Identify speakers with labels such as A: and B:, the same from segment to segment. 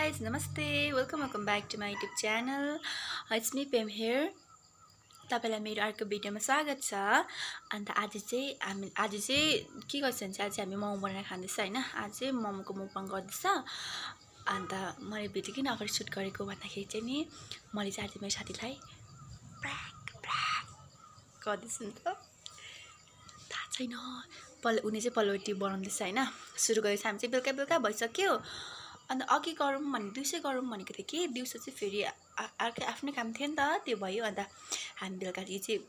A: guys, namaste. Welcome back to my YouTube channel. It's me Pam here. तपाईलाई मेरो अर्को भिडियोमा स्वागत छ। अन्त आज चाहिँ के गर्छ भने चाहिँ आज हामी मोमो बनाएर खाँदैछ हैन। आज चाहिँ मोमोको मुकबाङ गर्दैछ। अन्त मैले भिडियो किन अगाडि सुट गरेको भन्दाखेरि चाहिँ नि मैले चाहिँ आज मेरो साथीलाई प्र्याङ्क गर्दैछु नि त। थाहा छैन उनी चाहिँ पल्लोटी बनाउँदैछ हैन। सुरु गरेछ हामी चाहिँ बेलुका भइसक्यो। अन्त अघि गरौँ भने दिउँसै गरौँ भनेको थिएँ कि दिउँसो चाहिँ फेरि अर्कै आफ्नै काम थियो नि त, त्यो भयो। अन्त हामी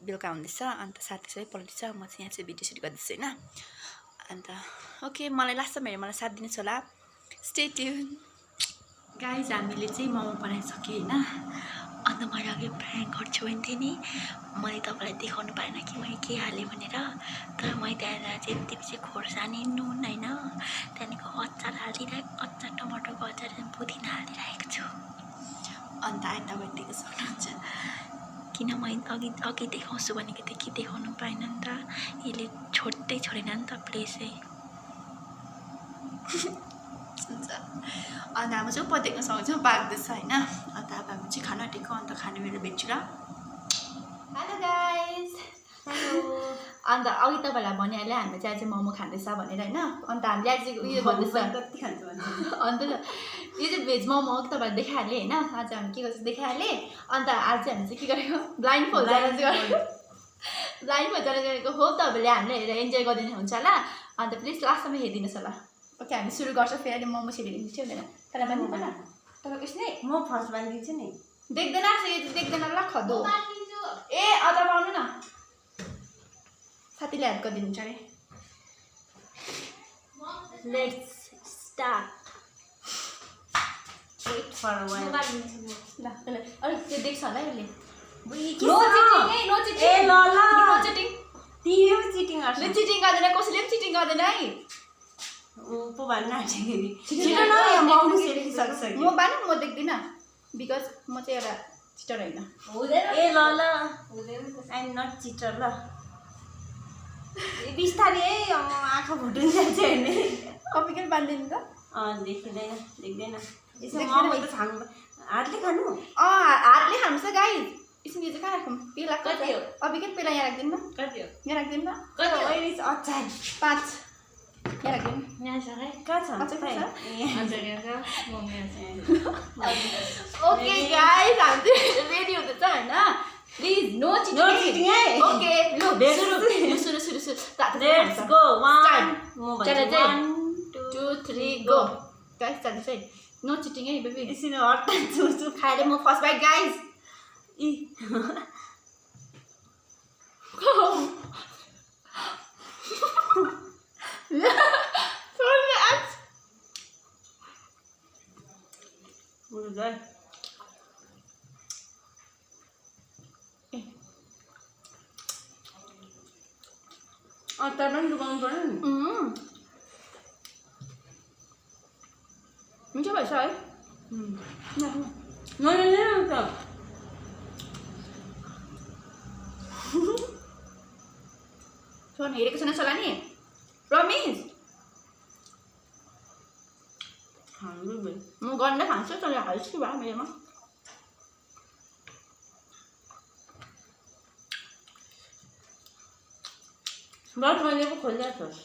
A: बेलुका हुँदैछ। अन्त साथी सबै पल्टिछ, म चाहिँ यहाँ चाहिँ भिडियो सुट गर्दैछु हैन। अन्त ओके, मलाई लास्टमा हेरेर मलाई साथ दिनुहोस् होला। Stay tune guys. हामीले चाहिँ मोमो बनाइसक्यो हैन। अन्त मैले अघि प्र्याङ्क गर्छु भने थिएँ नि, मैले तपाईँलाई देखाउनु पाएन कि मैले के हालेँ भनेर। तर मैले त्यहाँनिर चाहिँ यति खोर्सानी नुन हैन, त्यहाँदेखिको अचार हालिदिरहेको, अचार टमाटरको अचार पुदिना हालिरहेको छु। अन्त अहिले तपाईँ देख्न सक्नुहुन्छ किन मैले अघि देखाउँछु भनेको थिएँ कि देखाउनु पाएन नि त। यसले छोडेन नि त प्लेसै। अन्त हाम्रो चाहिँ उपदेख्न सक्छौँ पाक्दैछ हैन। अन्त अब हामी चाहिँ खाना टेको। अन्त खाने मेरो भेट्छु र। Hello guys. अन्त अघि तपाईँलाई भनिहालेँ हामी चाहिँ आज मोमो खाँदैछ भनेर हैन। अन्त हामीले आज उयो भन्दैछ कति खान्छ भने। अन्त यो चाहिँ भेज मोमो हो कि तपाईँलाई देखाइहालेँ हैन। आज हामी के गर्छ देखाइहालेँ। अन्त आज चाहिँ हामी चाहिँ के गरेको ब्लाइन्ड फोल्ड गरेको हो। तपाईँले हामीले हेरेर इन्जोय गरिदिनु हुन्छ होला। अन्त प्लिज लास्टसम्म हेरिदिनुहोस् होला। ओके, हामी सुरु गर्छौँ। फेरि अहिले मोमो सेरिदिनु चाहिँ हुँदैन। त्यसलाई बाँध्नु पर्छ तपाईँ यसले। म फर्स्ट बाँधिदिन्छु नि। देख्दैन यो चाहिँ देख्दैन ल खदो। ए अझ आउनु न, साथीले हेल्प गरिदिनुहुन्छ अरे। Let's start. Wait for a while. ल अलिक त्यो देख्छ होला यसले। No cheating. तिमी पनि चिटिङ गर्छ। ले चिटिङ गर्दैन, कसैले पनि चिटिङ गर्दैन है। पो भन्न आँटेको छिटो न म आउनु सक्छ। म बानु म देख्दिनँ बिकज म चाहिँ एउटा चिटर होइन। हुँदैन ए ल आई एम नट चिटर। ल बिस्तारै है आँखा फुट्नु जान्छ हेर्ने। अपिकल बाँधिदिनु त। देख्दैन यसो मोमो त खानु हातले खानु। हातले खानु छ गाइस। यसो यो चाहिँ कहाँ राखौँ? पेला कति हो? अपिकल पेला यहाँ राख्दिनु न। कति हो? यहाँ राख्दिनु न। कति हो? अचार 5 यहाँ राख्दिनु। यहाँ छ है। कहाँ छ? अचार छ। अचार यहाँ छ। मोमो यहाँ छ। ओके गाइस, हामी रेडी हुँदैछ हैन। प्लिज नो चिटिङ है। ओके लु सुरु। Let's go. 1 2 3 गो। गाइस चालिस है। नो चिटिङ है बेबी। यसरी हट्छु खाएर म फर्स्ट बाइट गाइस। अचार पनि डुबाउनु पर्यो नि। मिठो भएछ है। फोन हेरेको छैन होला नि। प्रमिस म गन्दा खान्छु। तँले हाल्छु कि भए मेरोमा। बस मैले पो खोलिरहेको छु।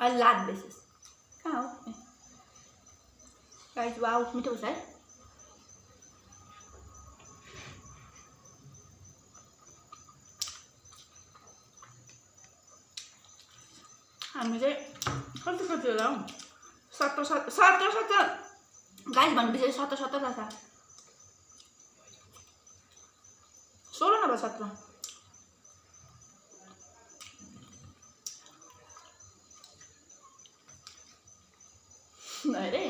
A: आई लाभ बेसिस कहाँ हो गाइस। वाउ मिठो छ है। हामी चाहिँ कति होला हौ? 7 गाइस भनेपछि 7 लाग्छ। 16 नभए 17 अरे।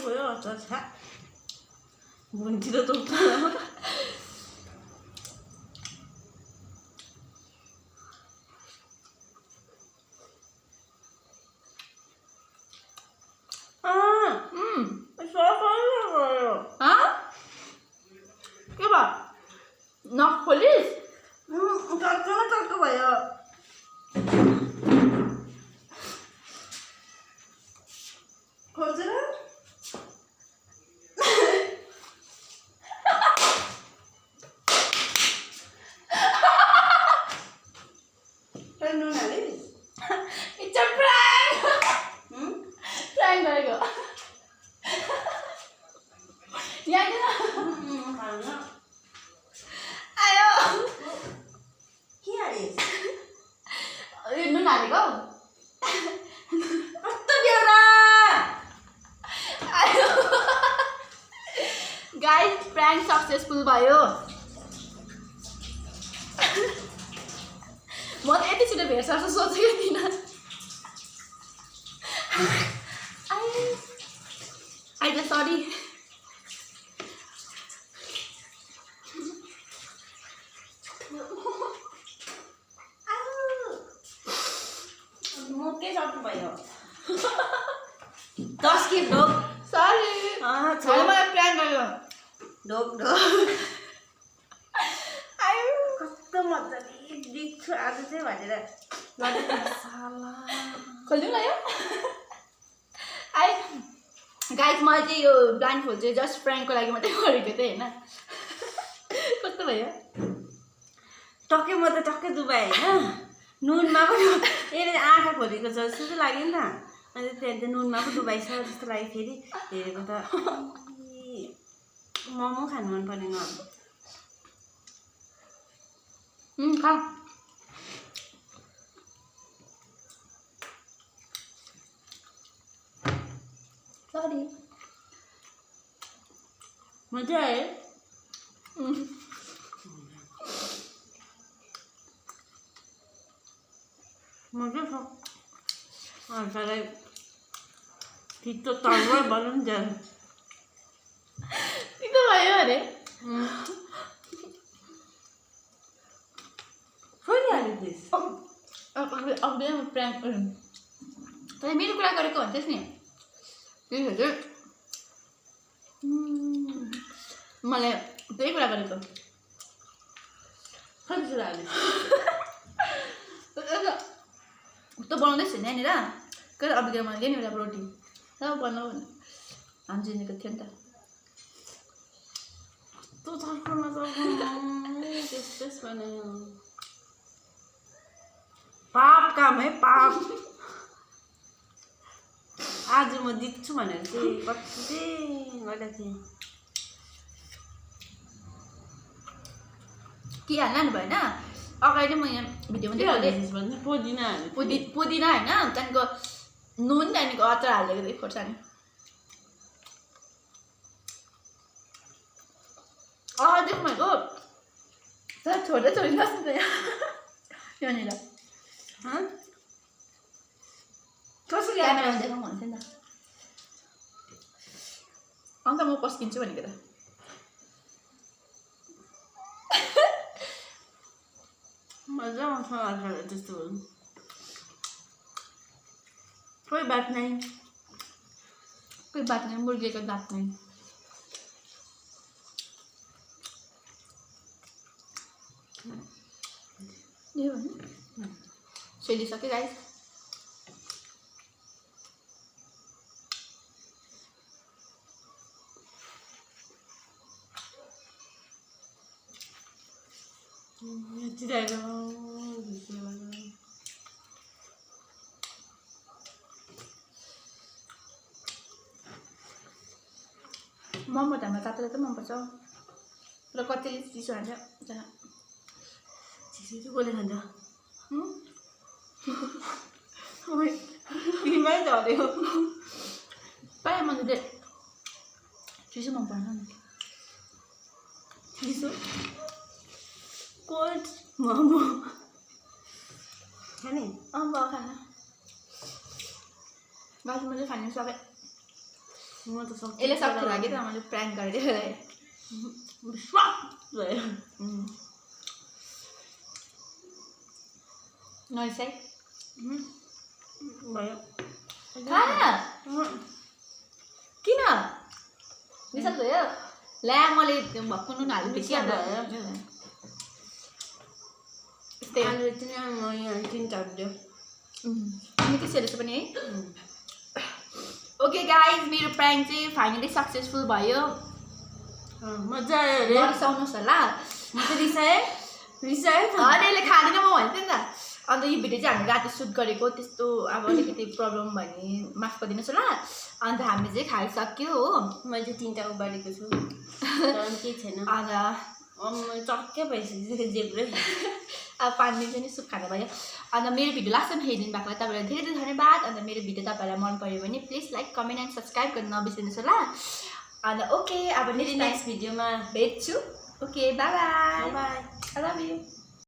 A: गयो अचार छ भुन्तिर त गाइस प्रैंक सक्सेसफुल भयो म त यति छिटो भेट्छ जस्तो सोचेको थिइनँ आइज सरी
B: म के सक्नु भयो
A: 10 के ढोक सरी
B: छोड
A: मलाई प्लान गर्यो
B: ढोक कस्तो मजाले देख्छु आज चाहिँ भनेर
A: खोल्नु ल यो गाइस मैले चाहिँ यो ब्लाइन्ड फोल्ड चाहिँ जस्ट फ्रेन्डको लागि मात्रै गरेको थिएँ होइन कस्तो भयो
B: टक्कै म त टक्कै दुबाएँ होइन नुनमा पनि यसले आँखा खोलेको छ जस्तो चाहिँ लाग्यो नि त अनि त्यहाँदेखि नुनमा पो डुबाइछ जस्तो लाग्यो फेरि हेरेको त मोमो खानु मन परेन
A: खा सरी
B: मजा आयो मजा छ साह्रै तितो तरुवा भनौँ न
A: तितो भयो अरे
B: छोडिहाल्यो प्लिज
A: अघि प्र्याङ्क तर मेरो कुरा गरेको भन्थेस् नि त्यही चाहिँ मलाई त्यही कुरा गरेको
B: कति छोडिहाल्यो
A: त बनाउँदैछु नि यहाँनिर कहिले अभिज्ञ मलाई दियो नि एउटा रोटी सब बनाऊ भने हामी जिनेको थियो नि त
B: तँ छर्कमा त्यस्तै बनायो पाप काम है पाप आज म जित्छु भनेर चाहिँ कति गरेको थिएँ
A: के हाल्नु भएन अगाडि म यहाँ भिडियोमा देखाउँदै
B: पुदिना
A: पुदिना होइन त्यहाँदेखिको नुन त्यहाँदेखिको अचार हालेको थिएँ खोर्सानी देख भनेको तर छोड्दै छोडिनुहोस् नि त यहाँनिर
B: कसरी
A: क्यामेरामा देखाउँ भन्थ्यो नि त अन्त म पस्किन्छु भनेको त
B: मजा आउँछ अचार त्यस्तो कोही बात नहीं
A: कोही बात नहीं मुर्गीको दाँत नहीं यो भने सेलिसक्यो गाइस
B: चिराएर
A: मोमो त हाम्रो तातोले त मनपर्छ र कतिले चिसो खान्छ
B: चिसो चाहिँ कसले खान्छ
A: तिमीमै झऱ्यो प्रायः मैले चिसो मन पर्छ नि
B: चिसो कोल्ड मोमो खाने
A: अब खाना गाइस मैले खानु सकेँ
B: म त सक्छु
A: यसले सक्थ्यो लाग्यो त मैले प्र्याङ्क गरेर
B: भयो
A: नरिसाई
B: भयो
A: खाना किन रिसाप भयो ल्या मैले भक्कु नुन हालेपछि
B: आलु चाहिँ म यहाँ 3 दियो
A: निकै सेलेछ पनि है ओके गाइज मेरो प्र्याङ्क चाहिँ फाइनली सक्सेसफुल भयो
B: मजा आयो अरे
A: रिसाउनुहोस् होला
B: म त रिसाएँ
A: अरूले खाँदैन म भन्थेँ नि त अन्त यो भिडियो चाहिँ हामी राति सुट गरेको त्यस्तो अब अलिकति प्रब्लम भयो भने माफ गरिदिनुहोस् होला अन्त हामीले चाहिँ खाइसक्यो हो
B: मैले 3टा उबारेको छु केही छैन
A: अन्त
B: चक्कै भइसक्यो जेब्रै
A: अब 5 दिन चाहिँ सुप खानु भयो अन्त मेरो भिडियो लास्टसम्म हेरिदिनु भएकोलाई तपाईँलाई धेरै धेरै धन्यवाद अन्त मेरो भिडियो तपाईँलाई मन पर्यो भने please like comment and subscribe गर्न नबिर्सिनुहोस् होला अनि ओके अब
B: फेरि नेक्स्ट भिडियोमा
A: भेट्छु okay by by
B: by
A: I love you